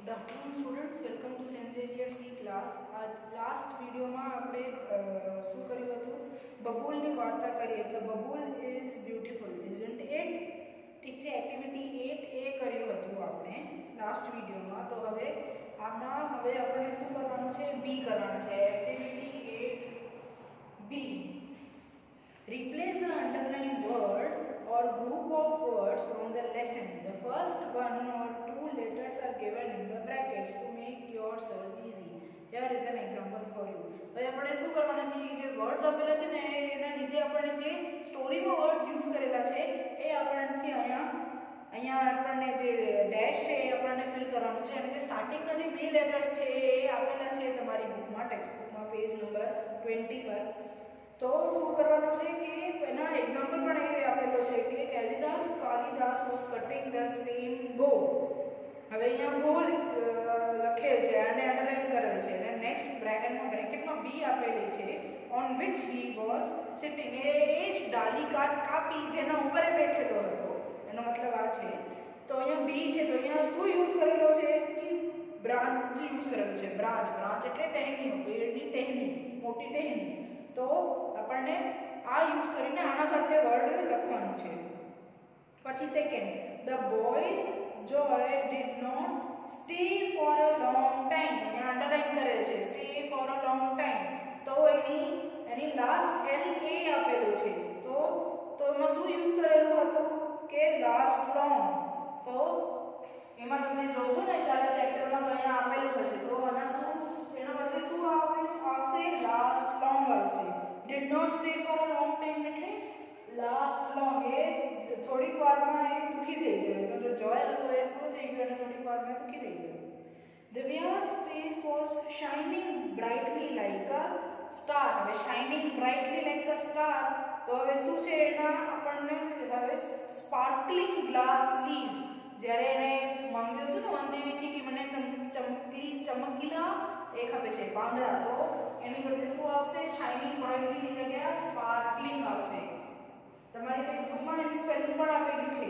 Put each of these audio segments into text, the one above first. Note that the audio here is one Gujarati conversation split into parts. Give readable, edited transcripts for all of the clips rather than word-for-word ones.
Good afternoon students, welcome to saint Xavier C class. आज લાસ્ટ વિડિયોમાં આપણે શું કર્યું હતું, બબૂલની વાર્તા કરી। એટલે babul is beautiful isn't it. ઠીક છે, એક્ટિવિટી 8 એ કર્યું હતું આપણે લાસ્ટ વિડિયોમાં। તો હવે આપણે શું કરવાનું છે, બી કરવાનું છે। Activity 8 B, replace the underlined word or group of words from the lesson. The first one or two letters are given in the brackets to make your search easy. Here is an example for you. હવે આપણે શું કરવાના છે, જે વર્ડ્સ આપેલા છે ને એના લીધે આપણે જે સ્ટોરીમાં વર્ડ્સ યુઝ કરેલા છે એ આપણને અહીંયા આપણને જે ડેશ છે એ આપણને ફિલ કરવાનું છે, અને જે સ્ટાર્ટિંગના જે બે લેટર્સ છે એ આપેલા છે તમારી બુકમાં, ટેક્સ્ટ બુકમાં પેજ નંબર 20 પર। તો શું કરવાનું છે કે એના એક્ઝામ્પલ પણ એ આપેલો છે કે Kalidas was cutting the same bough. હવે અહીંયા બો લખેલ છે અને અંડરલાઇન કરેલ છે, અને નેક્સ્ટ બ્રેકેટમાં બી આપેલી છે, on which he was sitting. એ જ ડાલી કાપી જેના ઉપર એ બેઠેલો હતો, એનો મતલબ આ છે। તો અહીંયા બી છે, તો અહીંયા શું યુઝ કરેલો છે કે બ્રાન્ચ યુઝ કરેલો છે। બ્રાન્ચ એટલે ટહેનીઓ, પેડની ટહેની, મોટી ટહેની। તો આપણને આ યુઝ કરીને આના સાથે વર્ડ લખવાનું છે। પછી second, the boys joy did not stay for a long time. અહીંયા અંડરલાઇન કરેલ છે, stay for a long time. તો એની લાસ્ટ એલ એ આપેલું છે, તો એમાં શું યુઝ કરેલું હતું કે લાસ્ટ લોંગ। તો એમાં તમે જોશો ને ત્યારે ચેપ્ટરમાં તો અહીંયા આપેલું હશે, તો આના એના બદલે શું આવશે, લાસ્ટ લોંગ આવશે। did not stay for a long time એટલે લાસ્ટ લોંગ। એ થોડીક વારમાં એ દુખી થઈ ગયો, તો જો જોય હતો એ પૂરો થઈ ગયો અને થોડીક વારમાં દુખી થઈ ગયો। Divya's face was shining brightly like a star। હવે shining brightly like a star, તો હવે શું છે એના આપણને હવે સ્પાર્કલિંગ ગ્લાસ લીવ્સ, જ્યારે એને માંગ્યું હતું ને વનદેવીથી કે મને ચમકીલા એક આપે છે પાંદડા, તો એની બદલે શું આવશે, શાઇનિંગ બ્રાઇટલી ની જગ્યાએ સ્પાર્કલિંગ આવશે। તમારી ટેક્સ્ટબુકમાં એની સ્પેલિંગ પણ આપેલી છે।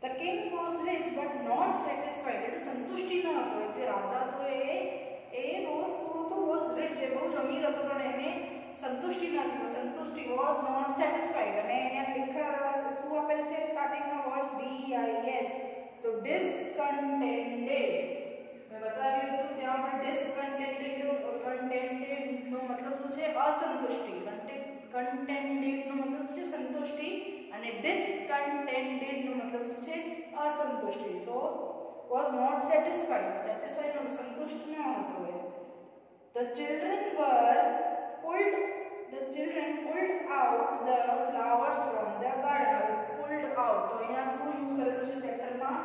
The king was rich but not satisfied। એટલે સંતુષ્ટિ ન હતો, જે રાજા હતો was rich, એ બહુ અમીર હતો પણ એને સંતુષ્ટિ ન હતી, તો સંતુષ્ટિ was not satisfied। અને અહીંયા શું આપેલ છે સ્ટાર્ટિંગમાં વર્ડ dis, તો discontented। મેં બતાવ્યું હતું ત્યાં પણ ડિસકન્ટેન્ટેડ નો મતલબ શું છે, અસંતુષ્ટિ। કન્ટેન્ટેડ નો મતલબ શું છે, સંતુષ્ટિ, અને ડિસકન્ટેન્ટેડ નો મતલબ શું છે, અસંતુષ્ટિ। તો was not satisfied નો સંતુષ્ટ ન હતો એ। The children pulled out the flowers from the garden। pulled out, તો અહીંયા શું યુઝ કરેલું છે ચેપ્ટરમાં,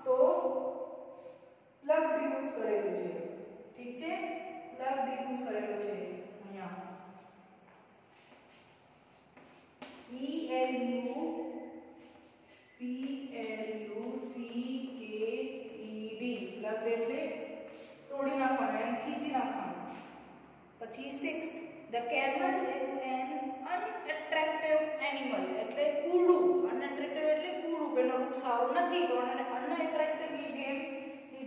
તો પ્લગ યુઝ કરેલું છે। ઠીક છે, પ્લગ યુઝ કરેલું છે અહીંયા, PLUCKED, પ્લગ એટલે તોડી નાખવાનું, એમ ખીચી નાખવાનું। પછી 6th, the camel is an unattractive animal। એટલે કૂડું, unattractive એટલે કૂડું, એનો રૂપ સારો નથી, તો એને unattractive ની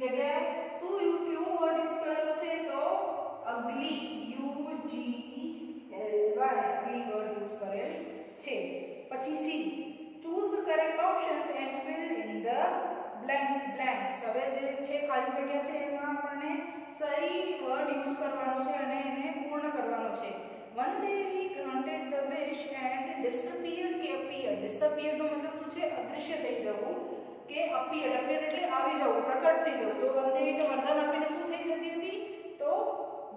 જગ્યાએ શું કેવું વર્ડ યુઝ કરેલો છે, તો ugly, UGLY, ugly word use કરેલ છે। પછી C, choose the correct options and fill in the blanks। હવે જે છે ખાલી જગ્યા છે એમાં આપણને સહી વર્ડ યુઝ કરવાનો છે અને એને પૂર્ણ કરવાનો છે। One day he granted the wish and disappeared કે appeared। disappeared નો મતલબ શું છે, અદૃશ્ય થઈ જવું, કે appeared એટલે આવી જવું, પ્રકટ થઈ જવું। તો વનદેવી તો વરદાન આપીને શું થઈ જતી હતી, તો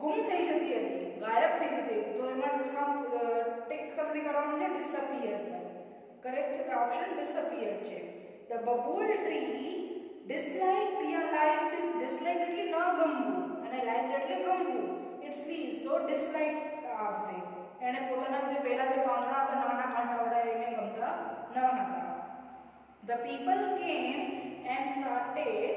ગુમ થઈ જતી હતી, ગાયબ થઈ જતી હતી। તો એમાં ટિક તમને કરવાનું છે disappeared પર। કરેક્ટ ઓપ્શન disappeared છે। The bubble tree disliked એટલે ન ગમવું, અને liked એટલે ગમવું, its leaves, તો dislike આવશે। એને પોતાના જે પહેલા જે પાંદડા હતા નાના કાંટાવાળા એને ગમતા ન હતા। The people came and started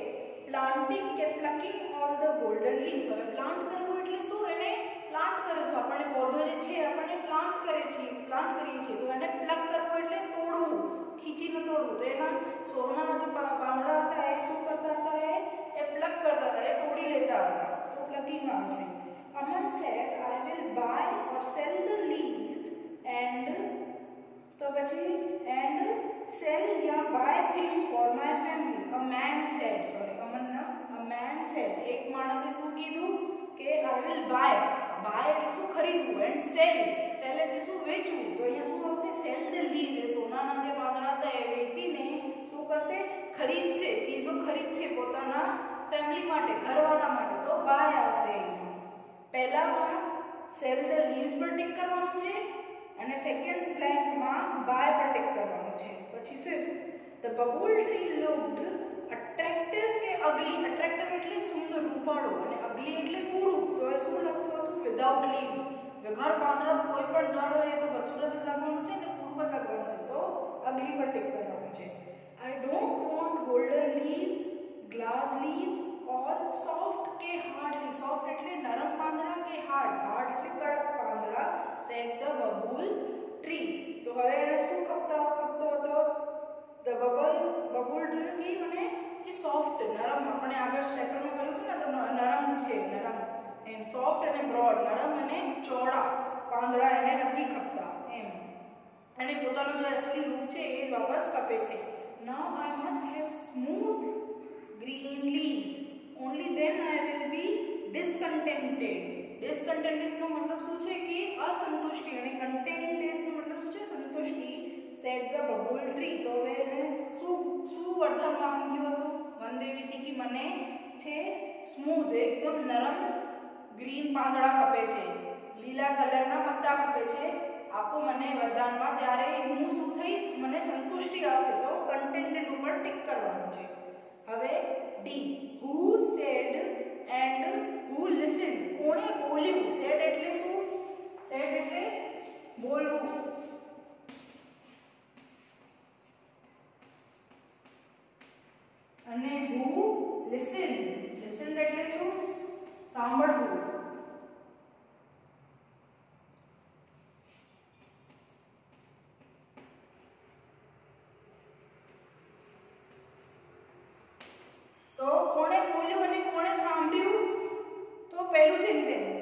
plucking all the golden leaves। હવે પ્લાન્ટ કરવું એટલે શું, એને પ્લાન્ટ કરે છે, આપણે પૌધો જે છે આપણે પ્લાન્ટ કરીએ છીએ, તો એને પ્લક કરવું એટલે તોડવું, ખીચીને તોડવું। તો એના સોનાના જે પાંદડા હતા એ શું કરતા હતા, એ પ્લક આવશે. A man said I will buy or sell the leaves and તો પછી એન્ડ સેલ યા buy things for my family. A man said, sorry અમનના અ મેન સેડ, એક માણસે શું કીધું કે આઈ વિલ બાય, બાય એટલે શું ખરીદવું, એન્ડ સેલ, સેલ એટલે શું વેચવું. તો અહીંયા શું આવશે સેલ ધ લીવ્સ, એ સોનાના જે પાંદડા હતા એ વેચીને શું કરશે ખરીદશે, ચીજો ખરીદશે પોતાના ફેમિલી માટે, ઘરવાળા માટે. તો બાય આવશે અહીંયા. પહેલામાં સેલ ધ લીવ્સ પર ટિક કરવાનું છે અને સેકન્ડ બ્લેન્કમાં બાય પર ટિક કરવાનું છે. પછી fifth, the babul tree looked attractive કે અગલી. અટ્રેક્ટિવ એટલે સુંદર, રૂપાળું, અને અગલી એટલે કુરૂપ. તો એ શું લખતું હતું વિધાઉટ લીવ્સ. વગર પાંદડા તો કોઈ પણ ઝાડ હોય તો બદસુરત જ લાગવાનું છે ને કુરૂપ જ લાગવાનું છે. તો અગલી પર ટિક કરવાનું છે. I don't want golden leaves, glass leaves or soft કે હાર્ડ લીવ્સ. સોફ્ટ એટલે નરમ પાંદડા કે હાર્ડ, હાર્ડ એટલે કડક પાંદડા. Said the babul tree. તો હવે એને શું કપતો હતો ધ બબુલ ટ્રી મને કે સોફ્ટ, નરમ. આપણે આગળ ચેપ્ટરમાં કર્યું હતું ને તો નરમ છે, નરમ એમ. સોફ્ટ અને બ્રોડ, નરમ અને ચોડા પાંદડા એને નથી ખપતા એમ. અને પોતાનું જે અસલી રૂપ છે એ વાપસ કપે છે. Now I must have smooth green leaves, only then I will be discontented. discontented નો મતલબ શું છે કે અસંતુષ્ટિ, અને contented નો મતલબ શું છે સંતુષ્ટિ. said the bubble tree. તો હવે એને શું વરદાન માંગ્યું હતું વનદેવીથી કે મને છે સ્મૂથ, એકદમ નરમ ગ્રીન પાંદડા ખપે છે, લીલા કલરના પત્તા ખપે છે, આપો મને વરદાનમાં. ત્યારે હું શું થઈશ, મને સંતુષ્ટિ આવશે. તો કન્ટેન્ટેડ ઉપર ટિક કરવાનું છે. હવે ડી, હુ સેડ એન્ડ હુ લિસન્ડ. કોણે બોલ્યું. સેડ એટલે શું, સેડ એટલે બોલવું, અને હુ લિસન્ડ, લિસન્ડ એટલે શું સાંભળવું. તો કોણે બોલ્યું અને કોણે સાંભળ્યું. તો પહેલું sentence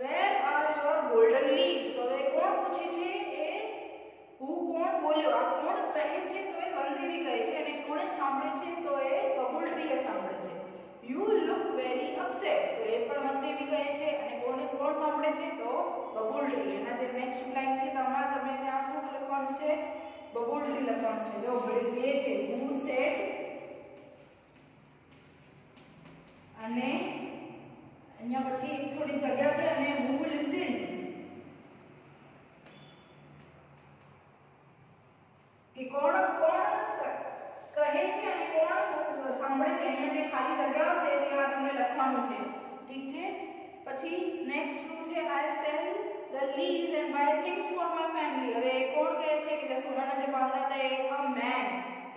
where are your golden leaves. તો એ કોણ પૂછે છે, એ હુ કોણ બોલ્યો, આ કોણ કહે છે તો એ વનદેવી કહે છે, અને કોણે સાંભળે છે તો એ બબુલ ટ્રી સાંભળે છે. You look very upset. તો એ પણ વનદેવી કહે છે, અને કોણ સાંભળે છે તો બબુલ ટ્રી. એના જે નેક્સ્ટ લાઈન છે તમે ત્યાં શું લખવાનું છે બબુલ ટ્રી લખવાનું છે. જો બે છે હુ સેડ અને અહીંયા પછી થોડી જગ્યા છે અને હુ લિસન. કે કોણ કહે છે અને કોણ સાંભળે છે. અહીંયા જે ખાલી જગ્યાઓ છે ત્યાં તમને લખવાનું છે. ઠીક છે. પછી નેક્સ્ટ શું છે, I sell the leaves and buy things for my family. હવે કોણ કહે છે કે સોનાના જે પાંદડા હતા એ અ મેન,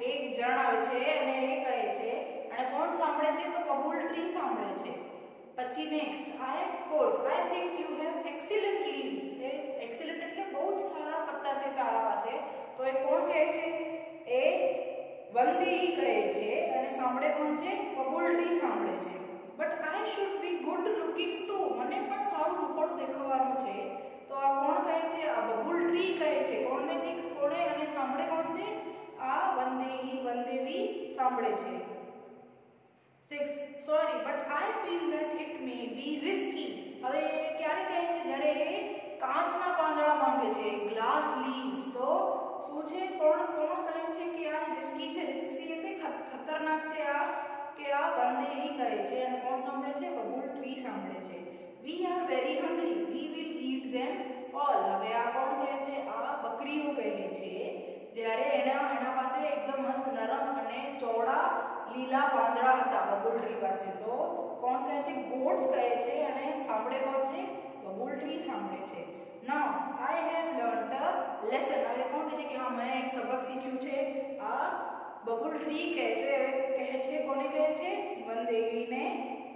એક જણ આવે છે અને એ કહે છે, અને કોણ સાંભળે છે તો બબુલ ટ્રી સાંભળે છે. પછી next fourth, I think you have excellent leaves. Excellent એટલે બહુ જ સારા પત્તા છે તારા પાસે. તો એ કોણ કહે છે, એ વનદેવી કહે છે, અને સાંભળે કોણ છે બબુલ ટ્રી સાંભળે છે. But I should be good looking to. મને પણ સારું રૂપાળું દેખાવાનું છે. તો આ કોણ કહે છે, આ બબુલ ટ્રી કહે છે. કોને અને સાંભળે કોણ છે, આ વનદેવી સાંભળે છે. Sixth, sorry but I feel that it may be risky. હવે ક્યારે કહે છે, જ્યારે કાચના પાંદડા માંગે છે, ગ્લાસ લીવ્સ. તો શું છે, કોણ કહે છે કે આ રિસ્કી છે. રિસ્કી એટલે ખતરનાક છે આ, કે આ વનદેવી કહે છે, અને કોણ સાંભળે છે બબુલ ટ્રી સાંભળે છે. We are very hungry, we will eat them all. હવે આ કોણ કહે છે, આ બકરીઓ કહે છે, જ્યારે એના પાસે એકદમ મસ્ત નરમ અને ચોડા લીલા પાંદડા હતા બબુલ ટ્રી પાસે. તો કોણ કહે છે, ગોટ્સ કહે છે, અને સાંભળે કોણ છે બબુલ ટ્રી સાંભળે છે. Now I have learned a lesson. હવે કોણ કહે છે કે હા મેં એક સબક શીખ્યું છે. આ બબુલ ટ્રી કહે છે, કોને કહે છે, વનદેવીને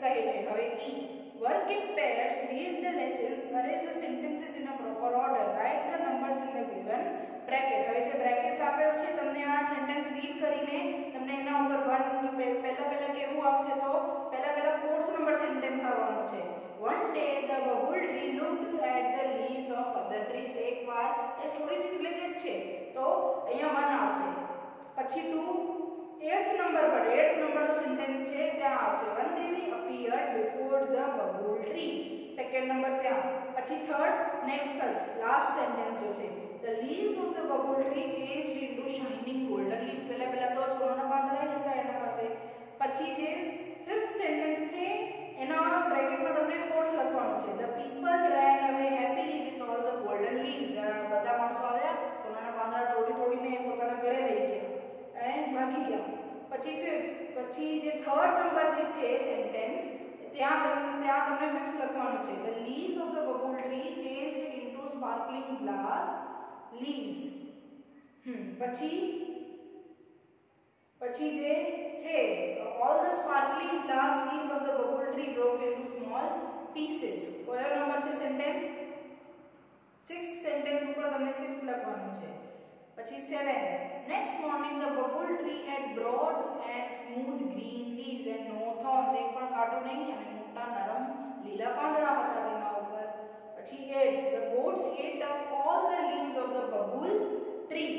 કહે છે. હવે ઈ, work in pairs, read the lessons, arrange the sentences in a proper order, write the numbers in the given bracket. હવે જે બ્રેકેટ આપેલો છે તમને આ સેન્ટેન્સ રીડ કરીને તમને એના ઉપર 1 પહેલા કેવું આવશે, તો પહેલા 4th નંબર સેન્ટેન્સ આવવાનું છે. ધ ટ્રીસ એકવાર એ સ્ટોરીથી રિલેટેડ છે તો અહીંયા 1 આવશે. પછી 2 8th નંબર પર 8th નંબરનો સેન્ટેન્સ છે ત્યાં આવશે Van Devi appeared before the babul tree. Second number ત્યાં. પછી થર્ડ નેક્સ્ટ જ લાસ્ટ સેન્ટેન્સ જો છે the leaves of the babul tree changed into shining golden leaves. પહેલા તો સોનાના પાંદડા હતા એના પાસે. પછી જે ફિફ્થ સેન્ટેન્સ છે એના બ્રેકેટમાં તમને ફોર્સ લખવાનું છે ધ પીપલ રેન અવે happily with all the golden leaves. બધા માણસો આવ્યા સોનાના પાંદડા તોડીને પોતાના ઘરે લઈ ગયા અને ભાગી ગયા. પછી ફિફ્થ પછી જે થર્ડ નંબર જે છે સેન્ટેન્સ ત્યાં તમને ફિફ્થ લખવાનું છે the leaves of the babul tree changed into sparkling glass leaves. પછી જે છે all the sparkling glass leaves of the bubble tree broke into small pieces. કયો નંબર છે સેન્ટેન્સ? 6th સેન્ટેન્સ ઉપર તમને 6 લખવાનું છે. પછી 7 next morning the bubble tree had broad and smooth green leaves and no thorns. એક પણ કાંટો નહીં અને મોટા નરમ લીલા પાંદડા હતા તેના ઉપર. પછી 8 the goats ate up all the leaves of the bubble tree.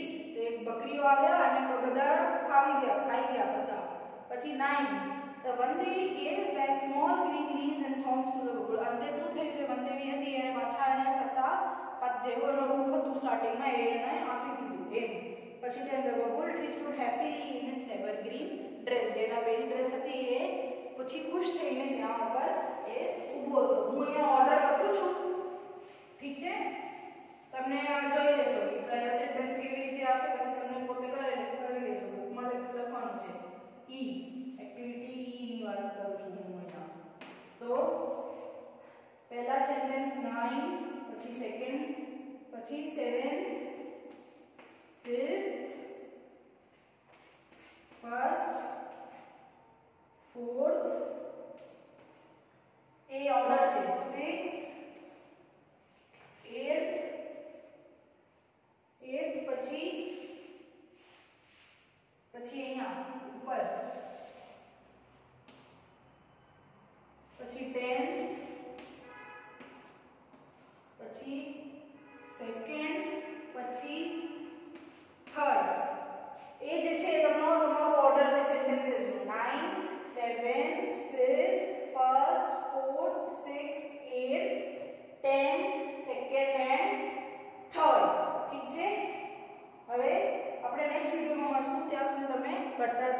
એક બકરીઓ આવ્યા અને બધા ખાઈ ગયા બધા. પછી 9 the Vandevi gave back small green leaves and thorns to the bubble. અંતે શું થયું જે વનદેવી હતી એને પાછા એને પત્તા જેવો એનો રૂપ હતું સ્ટાર્ટિંગમાં એને આપી દીધું એમ. પછી 10 the bubble tree stood happily in its evergreen dress. જેના પેલી ડ્રેસ હતી એ પછી ખુશ થઈને ત્યાં ઉપર એ ઊભો હતો. હું અહીંયા ઓર્ડર લખું છું, ઠીક છે? તમને જોઈ લેશો કે કયા સેન્ટેન્સ કેવી રીતે આવશે, પછી તમને પોતે કરી લેશો. બુકમાં લખવાનું છે. ઈ એક્ટિવિટી ઈ ની વાત કરું છું હું અહીંયા. તો પહેલા સેન્ટેન્સ 9, પછી સેકન્ડ, પછી 7th, 5th, ફર્સ્ટ, 4th એ ઓર્ડર છે. 6th, 8th પછી અહીંયા ઉપર, પછી 10th, પછી સેકન્ડ, પછી થર્ડ. એ જે છે તમારો ઓર્ડર છે સેન્ટેન્સીસ નો 9th, 7th, 5th, ફર્સ્ટ, 4th, 6th, 8th, 10th, second and third. ઠીક છે? હવે આપણે નેક્સ્ટ વિડિયોમાં મળશું. ત્યાં સુધી તમે કરતા જ